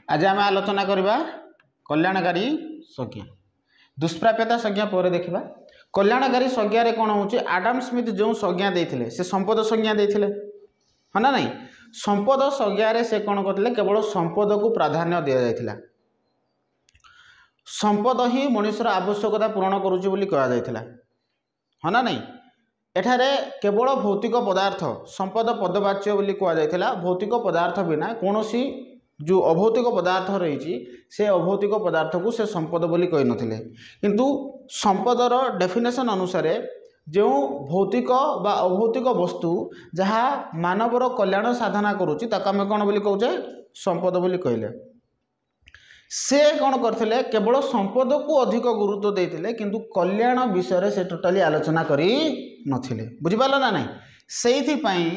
आज आम आलोचना करवा कल्याणकारी संज्ञा दुष्प्राप्यता संज्ञा पर देखा कल्याणकारी संज्ञा कौन हो आडम स्मिथ जो संज्ञा देते से संपद संज्ञा देते हाँ ना नहीं संपद संज्ञा से कौन करते केवल संपद को प्राधान्य दि जाता संपद ही मनुष्यर आवश्यकता पूरण करा हाँ ना नहीं एठारे केवल भौतिक पदार्थ संपद पदवाच्य बोली कहुला भौतिक पदार्थ बिना कौन सी जो अभौतिक पदार्थ रही से अभौतिक पदार्थ को से संपद बोली कही नथिले किंतु संपदर डेफिनेशन अनुसार जो भौतिक बा अभौतिक वस्तु जहाँ मानवर कल्याण साधना करुच्ची ताको आमे कौन बोली कहूचे संपद बोली कहले से कौन करथिले केवल संपद को अधिक गुरुत्व देथिले किंतु कल्याण विषय से टोटाली आलोचना करी नथिले बुझि पाला ना नहीं सेइथि पई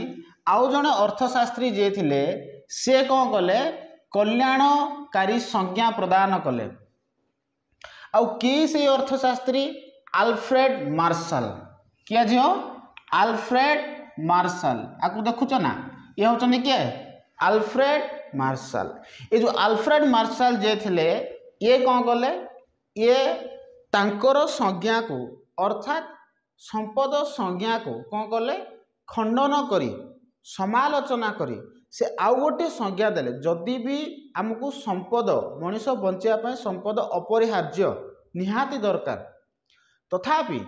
आउ जणे अर्थशास्त्री जे थिले से कौन कले कल्याणकारी संज्ञा प्रदान कले आउ कि से अर्थशास्त्री आल्फ्रेड मार्शल किया झियो आल्फ्रेड मार्शल आपको देखुच ना ये होचनी के आल्फ्रेड मार्शल ये जो आल्फ्रेड मार्शल जे थिले ये कौन कले ये तांकर संज्ञा को अर्थात संपद संज्ञा को कौन कले खंडन करी समालोचना करी से आउ गोटे संज्ञा देले जदि भी आमको संपद मनीष बंचापी संपद अपरिहार्य निहाती दरकार तथापि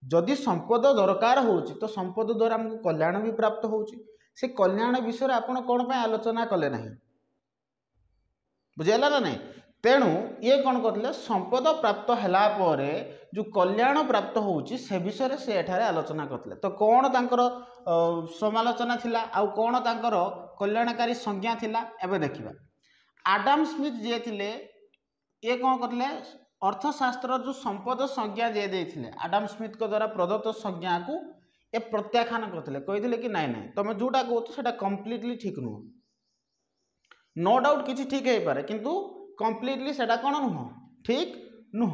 जदि संपद दरकार होची तो संपद द्वारा आमको कल्याण भी प्राप्त होची से कल्याण विषय आपण कौन पे आलोचना कले नहीं बुझेला ना नहीं तेणु ये कौन करते संपद प्राप्त हैला परे जो कल्याण प्राप्त होची से विषय से एठारे आलोचना करते तो कौन तांकर समालोचना थिला आउ कौन तांकर कल्याणकारी संज्ञा थिला एबे देखिबा आडम स्मिथ जे थिले ये कौन करते अर्थशास्त्र जो संपद संज्ञा जे देथिले आडम स्मिथ को द्वारा प्रदत्त संज्ञा को ये प्रत्याख्यान करते कही कि नाई नाई तुम जोटा कहो से कम्प्लीटली ठीक नुह नो डाउट किसी ठीक है पारे किंतु कम्प्लीटली से कौन नुह ठीक नुह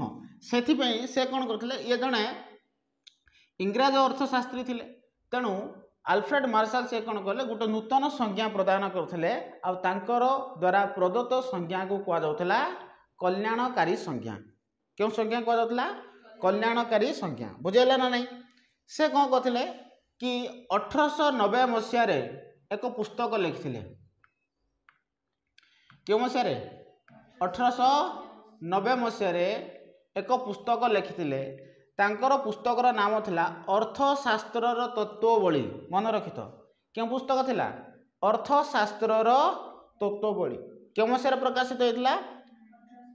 से कौन करते ये जड़े इंग्राज अर्थशास्त्री थिले तेणु आल्फ्रेड मार्शल से कौन कले गोटे नूतन संज्ञा प्रदान करते द्वारा प्रदत्त संज्ञा को कहुला कल्याणकारी संज्ञा क्यों संज्ञा कहुला कल्याणकारी संज्ञा बुझेला ना नहीं से कौन कहते कि 1890 मसीह एक पुस्तक लिखिले क्यों मसीह 1890 मसीह एक पुस्तक लिखिले तांकर पुस्तकर नाम थिला अर्थशास्त्रर तत्वबली मन रखि तो क्यों पुस्तक थिला अर्थशास्त्रर तत्वबली क्यों मसीह प्रकाशित होता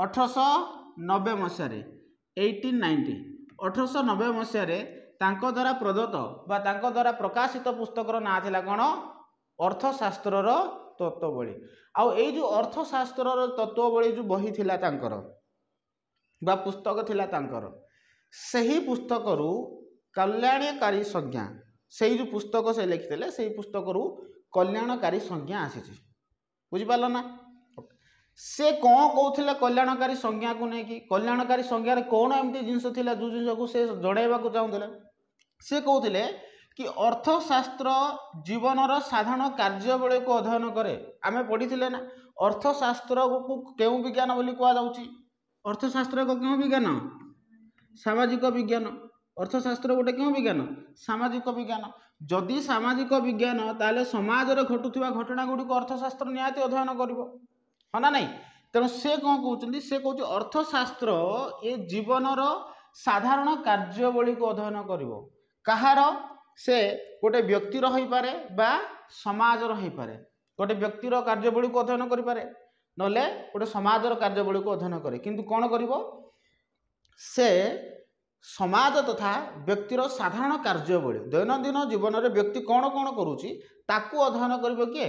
1890 मसीह 1890 1890 मसीह तांको द्वारा प्रदत्त बा तांको द्वारा प्रकाशित पुस्तकर ना थिला कौन अर्थशास्त्रर तत्वबली आउ ए जो अर्थशास्त्रर तत्वबली जो बही थिला तांकर बा पुस्तक थिला तांकर सही पुस्तकरू कल्याणकारी संज्ञा से जो पुस्तक से लिखिले से पुस्तकरू कल्याणकारी संज्ञा आसी बुझिपाल ना से कौन कहते कल्याणकारी संज्ञा को लेकिन कल्याणकारी संज्ञा कौन एमती जिनस थिला जो जिनस को से जड़ाइबा को चाहूले से कहते कि अर्थशास्त्र जीवनर साधारण कार्यावली को अध्ययन करे आमे पढ़ी ना अर्थशास्त्र को क्यों विज्ञान बोली कहुच्छी अर्थशास्त्र को क्यों विज्ञान सामाजिक विज्ञान अर्थशास्त्र गोटे क्यों विज्ञान सामाजिक विज्ञान जदि सामाजिक विज्ञान ताले समाज रे घटुवा घटना गुड़ी को अर्थशास्त्र निहाती अध्ययन करिवो हाँ ना नहीं तेणु से कौन कहते से कहूँ अर्थशास्त्र ये जीवनर साधारण कार्यावली को अध्ययन करिवो कहार से गोटे व्यक्तिर हो पारे बा समाजर हो पारे गोटे व्यक्तिर कार्यावली को अध्ययन करि पारे नले गोटे समाजर कार्यावली को अध्ययन करे किंतु कौन करिवो से समाज तथा व्यक्तिर साधारण कार्यावली दैनंदिन जीवन में व्यक्ति कौन कौन करुच्ची ताकू अध्ययन करिवो किए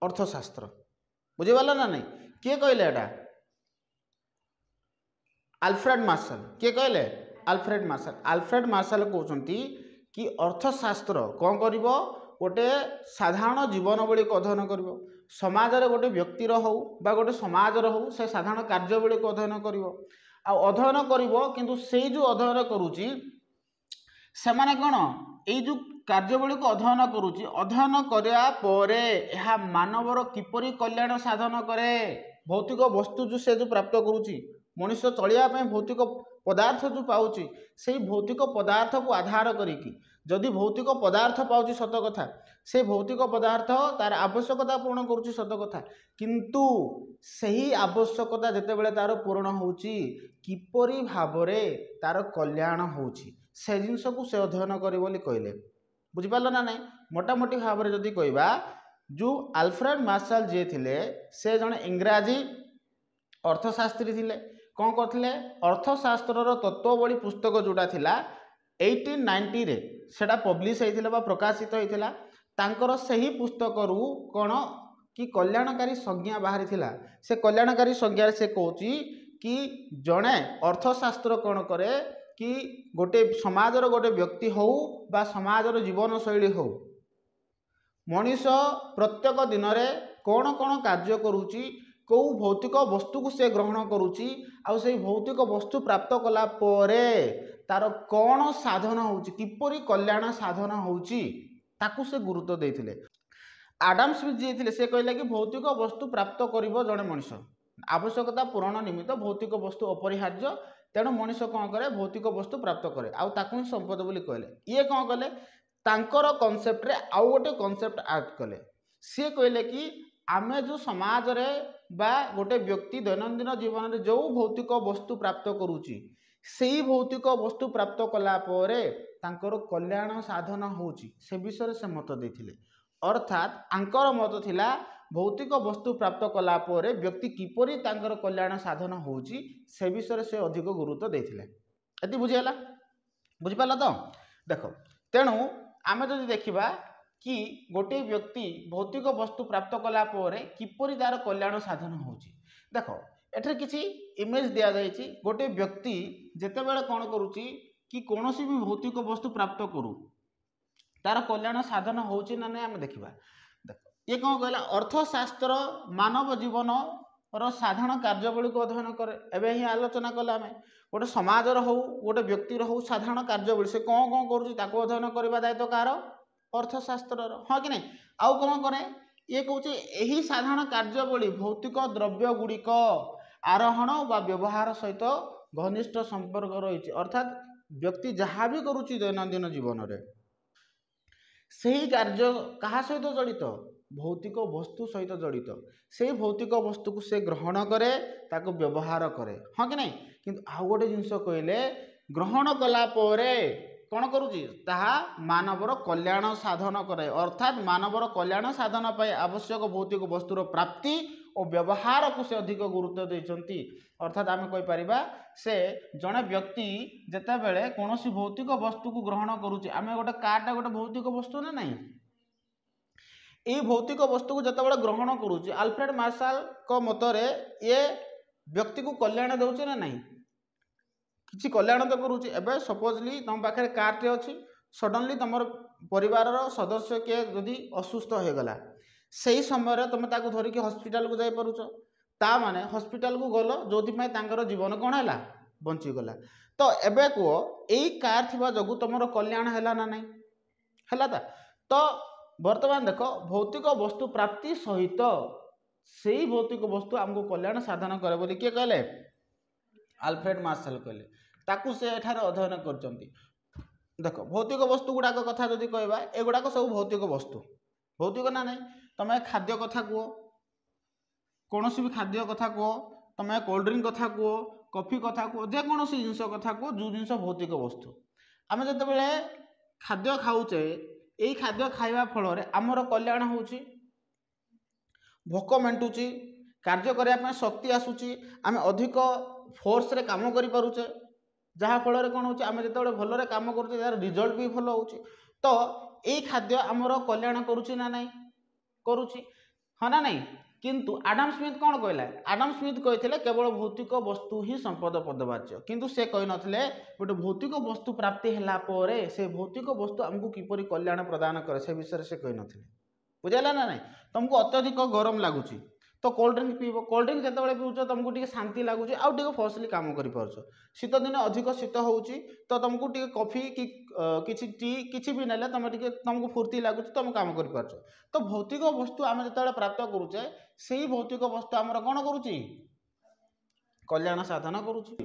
अर्थशास्त्र बुझीपाल ना नहीं किए कहले एटा आल्फ्रेड मार्शल किए कहले आल्फ्रेड मार्शल कहते कि अर्थशास्त्र कौन करिवो गोटे साधारण जीवनवली को अध्ययन करिवो समाज रे गोटे व्यक्तिर हो बा गोटे समाजर हो से साधारण कार्यावली को अध्ययन करिवो आ अध्ययन करिवो किंतु से जो अध्ययन करूची से माने कौन ये जो କାର୍ଯ୍ୟवली को अध्ययन करुच्ची अध्ययन करने पर यह मानवर किपरि कल्याण साधन करे भौतिक वस्तु जो से जो प्राप्त करुच्ची मनुष्य चलिया भौतिक पदार्थ जो पाऊँच से भौतिक पदार्थ को आधार करिकी जदि भौतिक पदार्थ पाऊँच सत कथा से भौतिक पदार्थ तार आवश्यकता पूर्ण करुच्ची सत कथा किंतु सही आवश्यकता जितेबाला तार पूर्ण होउची किपरि भावरे तार कल्याण होउची से जिनस को से अध्ययन करे बोली कहले बुझिपाल ना नहीं मोटामोटी भाव में जदि कहवा जो आल्फ्रेड मार्शल जी थे से जड़े इंग्राजी अर्थशास्त्री थे कौन करते अर्थशास्त्र तत्वबली पुस्तक जोड़ा थिला 1890 रे सेटा पब्लिश होता प्रकाशित होता तांकर सही पुस्तक रु कौन कि कल्याणकारी संज्ञा बाहरी थिला से कल्याणकारी संज्ञा से कहूँ कि जड़े अर्थशास्त्र कौन करे कि गोटे समाजर गोटे व्यक्ति हो बा समाजर जीवन शैली हो मनीष प्रत्येक दिन में कौन कौन कार्य करुच्ची कौ भौतिक वस्तु को से ग्रहण करुच्ची आउ से भौतिक वस्तु प्राप्त कला परे तार कौन साधन होउची किपरि कल्याण साधन होउची ताकू से गुरुत्व देथिले आडम स्मिथ जी थे से कहले कि भौतिक वस्तु प्राप्त करिवो जड़े मनीष आवश्यकता पूरण निमित्त भौतिक वस्तु अपरिहार्य तेणु मनीष कौन करे भौतिक वस्तु प्राप्त करे आउ ताकू ही संपद बोली कहले ये कौन कले तांकर कॉन्सेप्ट रे आउ गोटे कॉन्सेप्ट ऐड कले सी कहले कि आमे जो समाज रे बा गोटे व्यक्ति दैनंदिन जीवन में जो भौतिक वस्तु प्राप्त करुच्ची सेही भौतिक वस्तु प्राप्त कला परे तांकर कल्याण साधन होउची से विषय से मत देथिले अर्थात आंकर मत थिला भौतिक वस्तु प्राप्त कला परे व्यक्ति किपरि तांकर कल्याण साधन होउची से विषय से अधिक गुरुत्व देथिले एति बुझियला बुझिपाला तो देखो तेणु आमे जदि देखिबा कि गोटे व्यक्ति भौतिक वस्तु प्राप्त कला परे किपरि तार कल्याण साधन होउची देखो एठरे किछि इमेज दिया जायछि गोटे व्यक्ति जेतेबेले कोन करूची कि कोनोसी भी भौतिक वस्तु प्राप्त करू तार कल्याण साधन होउची ना नै आमे देखिबा देखो ये कौन कहला अर्थशास्त्र मानव जीवन रो साधारण कार्यावली को अध्ययन करे एबे ही आलोचना कला आमे गोटे समाजर हो गोटे व्यक्तिर हो साधारण कार्यावली से कौन कौन करूची ताको अध्ययन करबा दायित्व कार अर्थशास्त्र हाँ कि नहीं आउ कौन करे ये कहूँ यही साधारण कार्यावली भौतिक द्रव्य गुड़िक आरोहण बा व्यवहार सहित घनिष्ठ संपर्क रही अर्थात व्यक्ति जहाँ भी करुच्ची दैनंदिन जीवन में सही कार्य कहा सहित जड़ित भौतिक वस्तु सहित जड़ित से भौतिक वस्तु को से ग्रहण करे ताको व्यवहार करे हाँ कि नहीं किंतु आउ गोटे जिनस कहले ग्रहण कला परे कौन करुच्ची ताहा मानवर कल्याण साधन करे अर्थात मानवर कल्याण साधन पाई आवश्यक भौतिक वस्तुर प्राप्ति और व्यवहार को से अधिक गुरुत्व देइछंती अर्थात आमे कहि परिबा से जड़े व्यक्ति जेतेबेले कोनोसी भौतिक वस्तु को ग्रहण करुच्ची आमे गोटे कार्टा गोटे भौतिक वस्तु ना नहीं ये भौतिक वस्तु को जेतेबेले ग्रहण करुच्ची आल्फ्रेड मार्शल को मतरे ये व्यक्ति को कल्याण देउची ना नहीं किसी कल्याण तो करुच्ची एबे सपोजली तुम पाखे कारटे अच्छी सडनली तुम परिवार सदस्य किए जदि असुस्थ हो गला से समय तुम ताको धरिकी हॉस्पिटल को जाई परुछ ता माने हॉस्पिटल को गल जोथिपाई तांकर जीवन कौन है बंचीगला तो एबे को यही कार थिबा जगु तुमर कल्याण है ना नहीं है तो वर्तमान देख भौतिक वस्तु प्राप्ति सहित से भौतिक वस्तु आमको कल्याण साधन करे बोली किए कहले आल्फ्रेड मार्शल कहले ताकू से एठारे अध्ययन करचंती देख भौतिक वस्तु गुड़ाक कथा जदि कहबा एगुड़ाक सब भौतिक वस्तु भौतिक ना नहीं तुम खाद्य कथा कह कौन भी खाद्य कथा कह तुम कोल्ड ड्रिंक कथा कह कॉफी कथा कह जेकोसी जिनस कथा कह जो जिनस भौतिक वस्तु आम जिते खाद्य खाऊचे यही खाद्य खाइबा फल आमर कल्याण होउची भोक मेंटुची कार्य करने शक्ति आसूची आम अधिक फोर्स रे काम करि पारुचे जहाँ फल कौन होची आम जिते भल काम करुचे यार रिजल्ट भी भल होउची तो यही खाद्य आमर कल्याण करुची ना नहीं करुची हाँ ना नहीं किंतु आडम स्मिथ कौन कहला आडम स्मिथ कहते केवल भौतिक वस्तु ही संपद पदवाच्य किंतु से कही नथिले गोटे भौतिक वस्तु प्राप्ति हैला परे से भौतिक वस्तु आमको किपरि कल्याण प्रदान करे से विषय से कही नथिले बुझाला ना नहीं तुमको अत्यधिक गरम लगुच तो कोल्ड ड्रिंक पीब कोल्ड ड्रिंक जिते पीछ तुमको टे शांति लगुच आउ टे फर्सली कम कर शीत दिन अधिक शीत होची तो तुमको टे कॉफी कि किसी टी किसी भी ना तुम टे तुमको फुर्ती लगुच तुम कम कर तो भौतिक वस्तु आम जो प्राप्त करुचे से ही भौतिक वस्तु आमर कौन करुच्ची कल्याण साधन करुच्ची।